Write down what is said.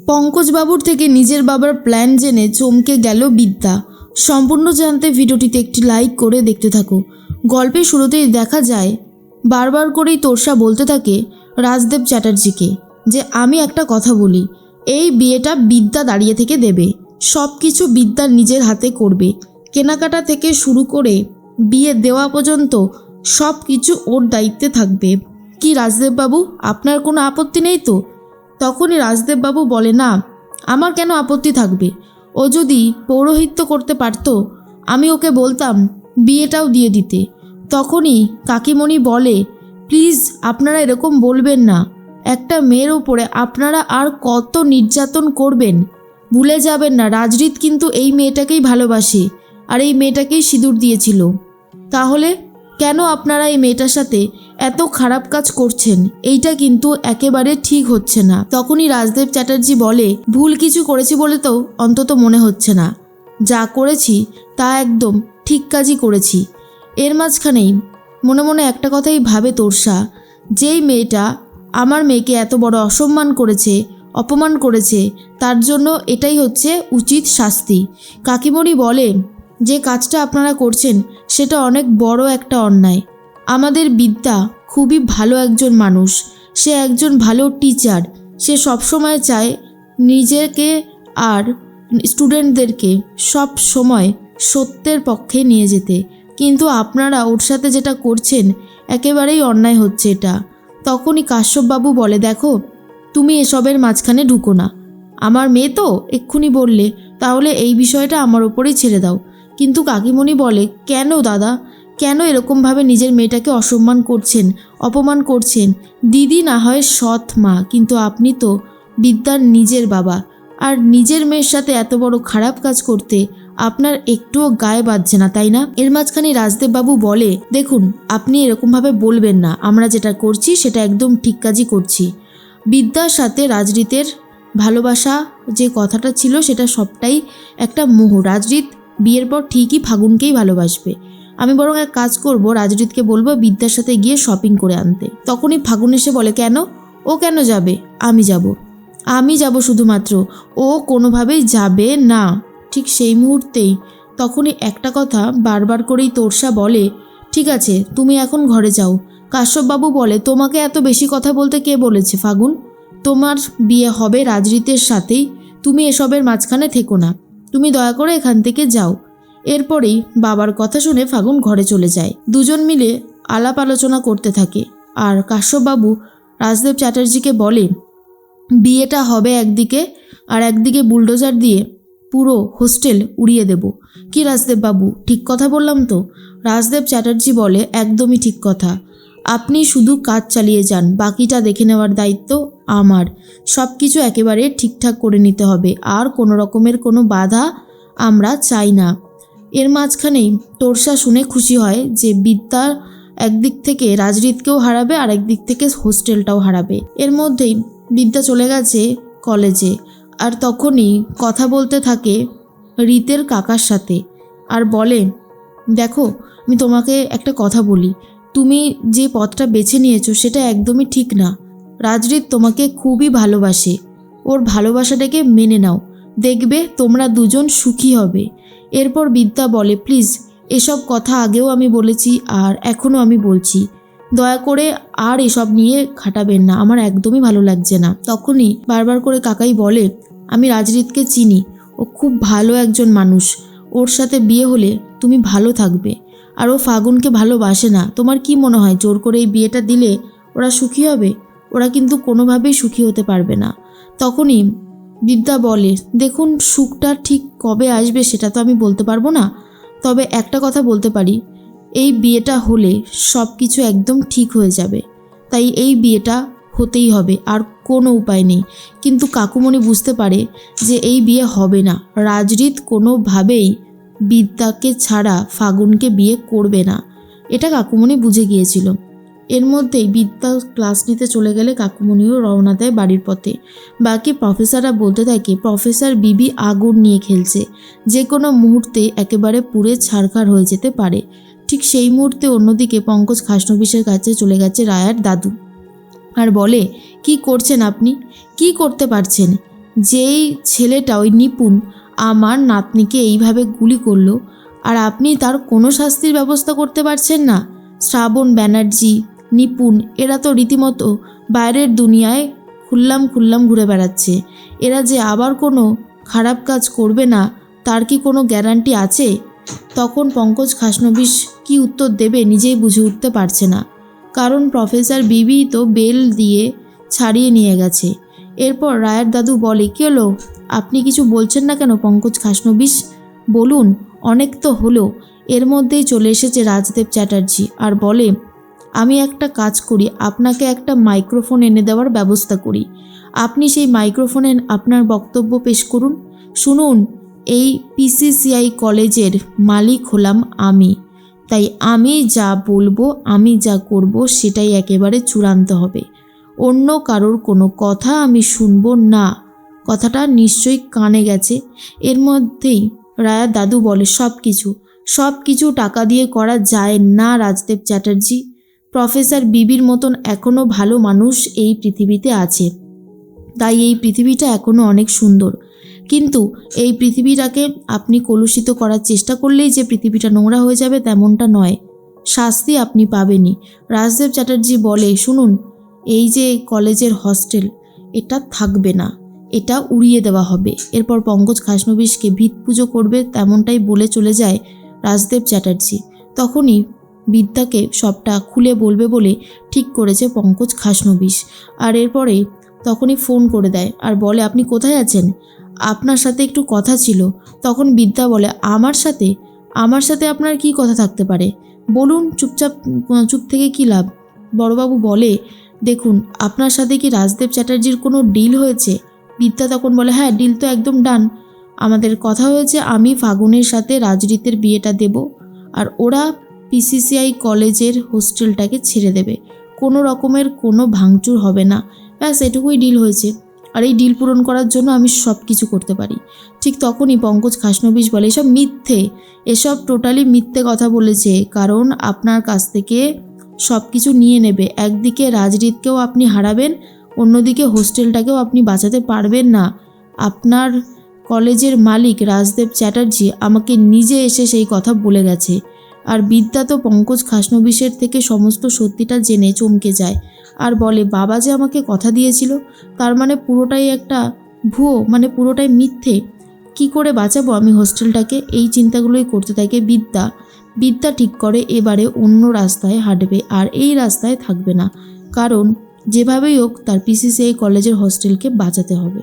পঙ্কজবাবুর থেকে নিজের বাবার প্ল্যান জেনে চমকে গেল বিদ্যা। সম্পূর্ণ জানতে ভিডিওটিতে একটি লাইক করে দেখতে থাকো। গল্পের শুরুতেই দেখা যায় বারবার করেই তোরসা বলতে থাকে রাজদেব চ্যাটার্জিকে যে আমি একটা কথা বলি, এই বিয়েটা বিদ্যা দাঁড়িয়ে থেকে দেবে, সব কিছু বিদ্যা নিজের হাতে করবে, কেনাকাটা থেকে শুরু করে বিয়ে দেওয়া পর্যন্ত সব কিছু ওর দায়িত্বে থাকবে। কি রাজদেববাবু, আপনার কোনো আপত্তি নেই তো? তখনই রাজদেববাবু বলে, না, আমার কেন আপত্তি থাকবে? ও যদি পৌরোহিত্য করতে পারতো আমি ওকে বলতাম বিয়েটাও দিয়ে দিতে। তখনই কাকিমণি বলে, প্লিজ আপনারা এরকম বলবেন না, একটা মেয়ের ওপরে আপনারা আর কত নির্যাতন করবেন? ভুলে যাবেন না রাজরিত কিন্তু এই মেয়েটাকেই ভালোবাসে আর এই মেয়েটাকেই সিঁদুর দিয়েছিল। তাহলে কেন আপনারা এই মেয়েটার সাথে এত খারাপ কাজ করছেন? এইটা কিন্তু একেবারে ঠিক হচ্ছে না। তখনই রাজদেব চ্যাটার্জি বলে, ভুল কিছু করেছি বলে তো অন্তত মনে হচ্ছে না, যা করেছি তা একদম ঠিক কাজই করেছি। এর মাঝখানেই মনে মনে একটা কথাই ভাবে তোরসা, যেই মেয়েটা আমার মেয়েকে এত বড় অসম্মান করেছে, অপমান করেছে, তার জন্য এটাই হচ্ছে উচিত শাস্তি। কাকিমণি বলে, যে কাজটা আপনারা করছেন সেটা অনেক বড় একটা অন্যায়। আমাদের বিদ্যা খুবই ভালো একজন মানুষ, সে একজন ভালো টিচার, সে সবসময় চায় নিজেকে আর স্টুডেন্টদেরকে সব সময় সত্যের পক্ষে নিয়ে যেতে, কিন্তু আপনারা ওর সাথে যেটা করছেন একেবারেই অন্যায় হচ্ছে এটা। তখনই কাশ্যপবাবু বলে, দেখো তুমি এসবের মাঝখানে ঢুকো না, আমার মেয়ে তো এক্ষুনি বললে, তাহলে এই বিষয়টা আমার ওপরেই ছেড়ে দাও। কিন্তু কাকিমণি বলে, কেন দাদা, কেন এরকমভাবে নিজের মেয়েটাকে অসম্মান করছেন, অপমান করছেন? দিদি না হয় সৎ মা, কিন্তু আপনি তো বিদ্যার নিজের বাবা, আর নিজের মেয়ের সাথে এত বড় খারাপ কাজ করতে আপনার একটুও গায়ে বাজছে না, তাই না? এর মাঝখানে রাজদেববাবু বলে, দেখুন আপনি এরকমভাবে বলবেন না, আমরা যেটা করছি সেটা একদম ঠিক কাজই করছি। বিদ্যার সাথে রাজরিতের ভালোবাসা যে কথাটা ছিল সেটা সবটাই একটা মোহ। রাজরিত বিয়ের পর ঠিকই ফাগুনকেই ভালোবাসবে। আমি বরং এক কাজ করব, রাজরিতকে বলবো বিদ্যার সাথে গিয়ে শপিং করে আনতে। তখনই ফাগুন এসে বলে, কেন? ও কেন যাবে? আমি যাব শুধুমাত্র, ও কোনোভাবেই যাবে না। ঠিক সেই মুহূর্তেই তখনই একটা কথা বারবার করেই তোরসা বলে, ঠিক আছে তুমি এখন ঘরে যাও। কাশ্যপবাবু বলে, তোমাকে এত বেশি কথা বলতে কে বলেছে ফাগুন? তোমার বিয়ে হবে রাজরিতের সাথেই, তুমি এসবের মাঝখানে থেকো না, তুমি দয়া করে এখান থেকে যাও। এরপরেই বাবার কথা শুনে ফাগুন ঘরে চলে যায়। দুজন মিলে আলাপ আলোচনা করতে থাকে আর কাশ্যপবাবু রাজদেব চ্যাটার্জিকে বলে, বিয়েটা হবে একদিকে আর একদিকে বুলডোজার দিয়ে পুরো হোস্টেল উড়িয়ে দেব। কি রাজদেববাবু, ঠিক কথা বললাম তো? রাজদেব চ্যাটার্জি বলে, একদমই ঠিক কথা, আপনি শুধু কাজ চালিয়ে যান, বাকিটা দেখে নেওয়ার দায়িত্ব আমার। সব কিছু একেবারে ঠিকঠাক করে নিতে হবে, আর কোনো রকমের কোনো বাধা আমরা চাই না। এর মাঝখানেই তোরসা শুনে খুশি হয় যে বিদ্যা একদিক থেকে রাজরিতকেও হারাবে আর একদিক থেকে হোস্টেলটাও হারাবে। এর মধ্যেই বিদ্যা চলে গেছে কলেজে, আর তখনই কথা বলতে থাকে রীতের কাকার সাথে আর বলে, দেখো আমি তোমাকে একটা কথা বলি, তুমি যে পথটা বেছে নিয়েছো সেটা একদমই ঠিক না। রাজরিত তোমাকে খুবই ভালোবাসে, ওর ভালোবাসাটাকে মেনে নাও, দেখবে তোমরা দুজন সুখী হবে। এরপর বিদ্যা বলে, প্লিজ এসব কথা আগেও আমি বলেছি আর এখনও আমি বলছি, দয়া করে আর এসব নিয়ে খাটাবেন না, আমার একদমই ভালো লাগছে না। তখনই বারবার করে কাকাই বলে, আমি রাজরিতকে চিনি, ও খুব ভালো একজন মানুষ, ওর সাথে বিয়ে হলে তুমি ভালো থাকবে, আর ও ফাগুনকে ভালোবাসে না। তোমার কি মনে হয় জোর করে এই বিয়েটা দিলে ওরা সুখী হবে? ওরা কিন্তু কোনোভাবেই সুখী হতে পারবে না। তখনই বিদ্যা বলে, দেখুন সুখটা ঠিক কবে আসবে সেটা তো আমি বলতে পারবো না, তবে একটা কথা বলতে পারি, এই বিয়েটা হলে সব কিছু একদম ঠিক হয়ে যাবে, তাই এই বিয়েটা হতেই হবে, আর কোনো উপায় নেই। কিন্তু কাকুমণি বুঝতে পারে যে এই বিয়ে হবে না, রাজরিত কোনোভাবেই বিদ্যাকে ছাড়া ফাগুনকে বিয়ে করবে না, এটা কাকুমণি বুঝে গিয়েছিল। এর মধ্যেই বিদ্যা ক্লাস নিতে চলে গেলে কাকুমণিও রওনা দেয় বাড়ির পথে। বাকি প্রফেসররা বলতে থাকে, প্রফেসর বিবি আগুন নিয়ে খেলছে, যে কোনো মুহূর্তে একেবারে পুড়ে ছারখার হয়ে যেতে পারে। ঠিক সেই মুহূর্তে অন্যদিকে পঙ্কজ খাসনবিশের কাছে চলে গেছে রায়ার দাদু আর বলে, কি করছেন আপনি? কি করতে পারছেন? যেই ছেলেটা ওই নিপুণ আমার নাতনিকে এইভাবে গুলি করলো, আর আপনি তার কোনো শাস্তির ব্যবস্থা করতে পারছেন না। শ্রাবণ ব্যানার্জি, নিপুণ, এরা তো রীতিমতো বাইরের দুনিয়ায় খুল্লাম ঘুরে বেড়াচ্ছে। এরা যে আবার কোনো খারাপ কাজ করবে না তার কি কোনো গ্যারান্টি আছে? তখন পঙ্কজ খাসনবিশ কি উত্তর দেবে নিজেই বুঝে উঠতে পারছে না, কারণ প্রফেসর বিবি তো বেল দিয়ে ছাড়িয়ে নিয়ে গেছে। এরপর রায়ের দাদু বলে, কী হলো, আপনি কিছু বলছেন না কেন পঙ্কজ খাসনবিশ? বলুন। অনেক তো হলো। এর মধ্যেই চলে এসেছে রাজদেব চ্যাটার্জি আর বলে, আমি একটা কাজ করি, আপনাকে একটা মাইক্রোফোন এনে দেওয়ার ব্যবস্থা করি। আপনি সেই মাইক্রোফোনে আপনার বক্তব্য পেশ করুন। শুনুন, এই পিসিসিআই কলেজের মালিক হলাম আমি, তাই আমি যা বলবো, আমি যা করব সেটাই একেবারে চূড়ান্ত হবে। অন্য কারোর কোনো কথা আমি শুনবো না। কথাটা নিশ্চয়ই কানে গেছে। এর মধ্যেই রায়ার দাদু বলে, সব কিছু টাকা দিয়ে করা যায় না রাজদেব চ্যাটার্জি। প্রফেসর বিবির মতন এখনও ভালো মানুষ এই পৃথিবীতে আছে, তাই এই পৃথিবীটা এখনও অনেক সুন্দর। কিন্তু এই পৃথিবীটাকে আপনি কলুষিত করার চেষ্টা করলেই যে পৃথিবীটা নোংরা হয়ে যাবে তেমনটা নয়। শাস্তি আপনি পাবেনই। রাজদেব চ্যাটার্জি বলে, শুনুন, এই যে কলেজের হস্টেল, এটা থাকবে না, এটা উড়িয়ে দেওয়া হবে। এরপর পঙ্কজ খাসনবিশকে ভিত পুজো করবে তেমনটাই বলে চলে যায় রাজদেব চ্যাটার্জি। তখনই বিদ্যাকে সবটা খুলে বলবে বলে ঠিক করেছে পঙ্কজ খাসনবিশ। আর এরপরে তখনই ফোন করে দেয় আর বলে, আপনি কোথায় আছেন? আপনার সাথে একটু কথা ছিল। তখন বিদ্যা বলে, আমার সাথে আপনার কি কথা থাকতে পারে? বলুন, চুপ থেকে কি লাভ? বড়বাবু বলে, দেখুন, আপনার সাথে কি রাজদেব চ্যাটার্জির কোনো ডিল হয়েছে? বিদ্যা তখন বলে, হ্যাঁ, ডিল তো একদম ডান। আমাদের কথা হয়েছে আমি ফাগুনের সাথে রাজরীতের বিয়েটা দেব, আর ওরা পিসিসিআই কলেজের হোস্টেলটাকে ছেড়ে দেবে। কোনো রকমের কোনো ভাঙচুর হবে না, ব্যাস এটুকুই ডিল হয়েছে। আর এই ডিল পূরণ করার জন্য আমি সব কিছু করতে পারি। ঠিক তখনই পঙ্কজ খাসনবিশ বলে, এসব মিথ্যে, এসব টোটালি মিথ্যে কথা বলেছে, কারণ আপনার কাছ থেকে সব কিছু নিয়ে নেবে। একদিকে রাজরীতকেও আপনি হারাবেন, অন্যদিকে হোস্টেলটাকেও আপনি বাঁচাতে পারবেন না। আপনার কলেজের মালিক রাজদেব চ্যাটার্জি আমাকে নিজে এসে সেই কথা বলে গেছে। আর বিদ্যা তো পঙ্কজ খাসনবিশের থেকে সমস্ত সত্যিটা জেনে চমকে যায় আর বলে, বাবা যে আমাকে কথা দিয়েছিল, তার মানে পুরোটাই একটা ভুয়ো, মানে পুরোটাই মিথ্যে। কি করে বাঁচাবো আমি হোস্টেলটাকে? এই চিন্তাগুলোই করতে থাকে বিদ্যা ঠিক করে এবারে অন্য রাস্তায় হাঁটবে আর এই রাস্তায় থাকবে না, কারণ যেভাবেই হোক তার পিসিসিআই কলেজের হোস্টেলকে বাঁচাতে হবে।